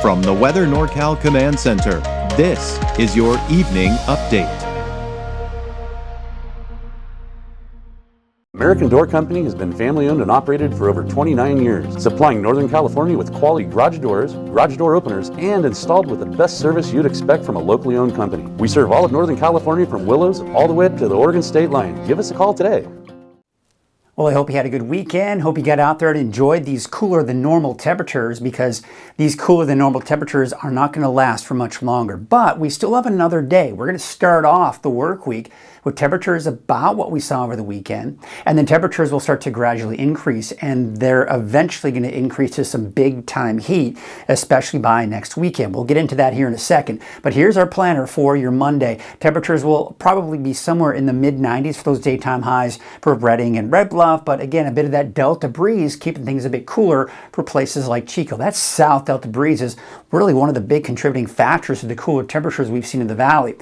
From the Weather NorCal Command Center, this is your evening update. American Door Company has been family owned and operated for over 29 years, supplying Northern California with quality garage doors, garage door openers, and installed with the best service you'd expect from a locally owned company. We serve all of Northern California from Willows all the way up to the Oregon state line. Give us a call today. Well, I hope you had a good weekend. Hope you got out there and enjoyed these cooler than normal temperatures, because these cooler than normal temperatures are not going to last for much longer. But we still have another day. We're going to start off the work week with temperatures about what we saw over the weekend, and then temperatures will start to gradually increase, and they're eventually going to increase to some big time heat, especially by next weekend. We'll get into that here in a second, but here's our planner for your Monday. Temperatures will probably be somewhere in the mid-90s for those daytime highs for Redding and Red Bluff, but again, a bit of that delta breeze keeping things a bit cooler for places like Chico. That south delta breeze is really one of the big contributing factors to the cooler temperatures we've seen in the valley.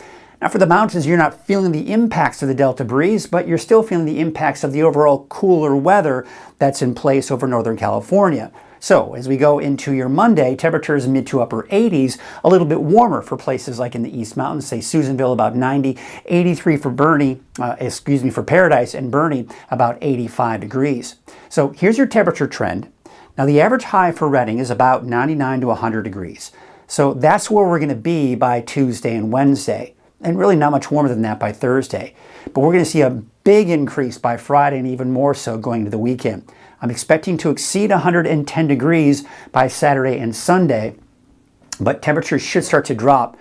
Now for the mountains, you're not feeling the impacts of the delta breeze, but you're still feeling the impacts of the overall cooler weather that's in place over Northern California. So as we go into your Monday, temperatures mid to upper 80s, a little bit warmer for places like in the East Mountains, say Susanville about 90, 83 for for Paradise and Bernie about 85 degrees. So here's your temperature trend. Now the average high for Redding is about 99 to 100 degrees. So that's where we're going to be by Tuesday and Wednesday, and really not much warmer than that by Thursday. But we're going to see a big increase by Friday, and even more so going into the weekend. I'm expecting to exceed 110 degrees by Saturday and Sunday, but temperatures should start to drop.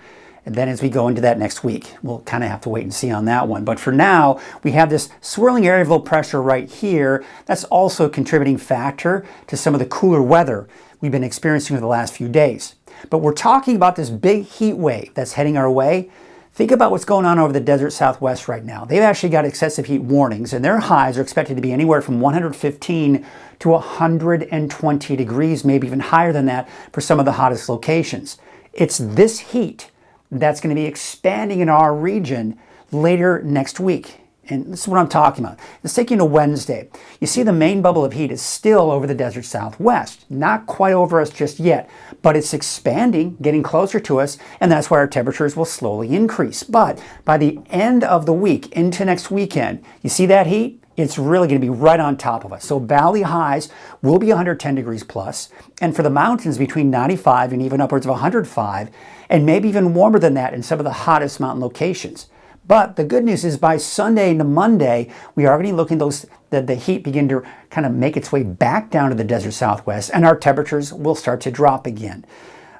And then as we go into that next week, we'll kind of have to wait and see on that one. But for now, we have this swirling area of low pressure right here. That's also a contributing factor to some of the cooler weather we've been experiencing over the last few days. But we're talking about this big heat wave that's heading our way. Think about what's going on over the desert Southwest right now. They've actually got excessive heat warnings, and their highs are expected to be anywhere from 115 to 120 degrees, maybe even higher than that for some of the hottest locations. It's this heat that's going to be expanding in our region later next week. And this is what I'm talking about. Let's take you to Wednesday. You see the main bubble of heat is still over the desert Southwest. Not quite over us just yet, but it's expanding, getting closer to us, and that's why our temperatures will slowly increase. But by the end of the week, into next weekend, you see that heat? It's really going to be right on top of us. So valley highs will be 110 degrees plus, and for the mountains between 95 and even upwards of 105, and maybe even warmer than that in some of the hottest mountain locations. But the good news is by Sunday into Monday, we are already looking at the heat begin to kind of make its way back down to the desert Southwest, and our temperatures will start to drop again.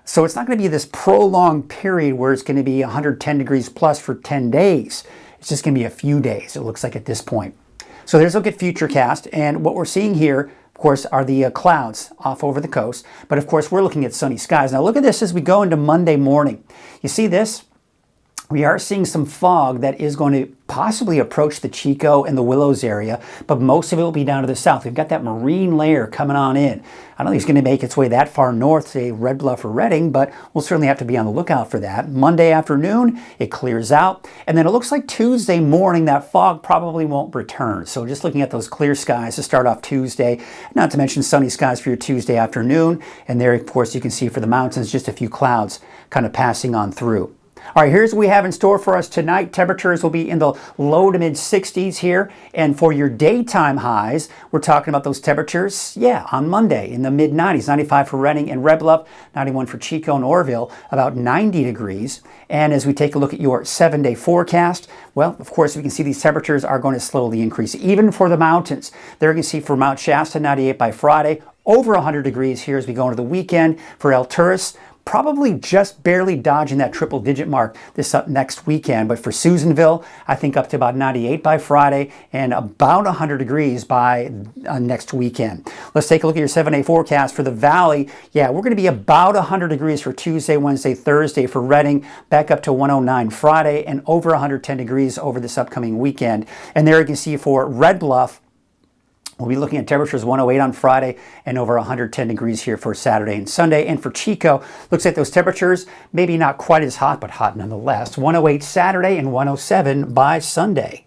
So it's not going to be this prolonged period where it's going to be 110 degrees plus for 10 days. It's just going to be a few days, it looks like at this point. So there's a look at Futurecast, and what we're seeing here, of course, are the clouds off over the coast. But of course, we're looking at sunny skies. Now look at this as we go into Monday morning. You see this? We are seeing some fog that is going to possibly approach the Chico and the Willows area, but most of it will be down to the south. We've got that marine layer coming on in. I don't think it's going to make its way that far north, say Red Bluff or Redding, but we'll certainly have to be on the lookout for that. Monday afternoon, it clears out, and then it looks like Tuesday morning that fog probably won't return. So just looking at those clear skies to start off Tuesday, not to mention sunny skies for your Tuesday afternoon, and there, of course, you can see for the mountains just a few clouds kind of passing on through. All right, here's what we have in store for us tonight. Temperatures will be in the low to mid 60s here. And for your daytime highs, we're talking about those temperatures, on Monday in the mid 90s, 95 for Redding and Red Bluff, 91 for Chico and Orville, about 90 degrees. And as we take a look at your 7-day forecast, well, of course, we can see these temperatures are going to slowly increase, even for the mountains. There you can see for Mount Shasta, 98 by Friday, over 100 degrees here as we go into the weekend. For El Turris, probably just barely dodging that triple-digit mark this next weekend. But for Susanville, I think up to about 98 by Friday and about 100 degrees by next weekend. Let's take a look at your 7-day forecast for the Valley. We're going to be about 100 degrees for Tuesday, Wednesday, Thursday for Redding, back up to 109 Friday, and over 110 degrees over this upcoming weekend. And there you can see for Red Bluff, we'll be looking at temperatures 108 on Friday and over 110 degrees here for Saturday and Sunday. And for Chico, looks like those temperatures maybe not quite as hot, but hot nonetheless. 108 Saturday and 107 by Sunday.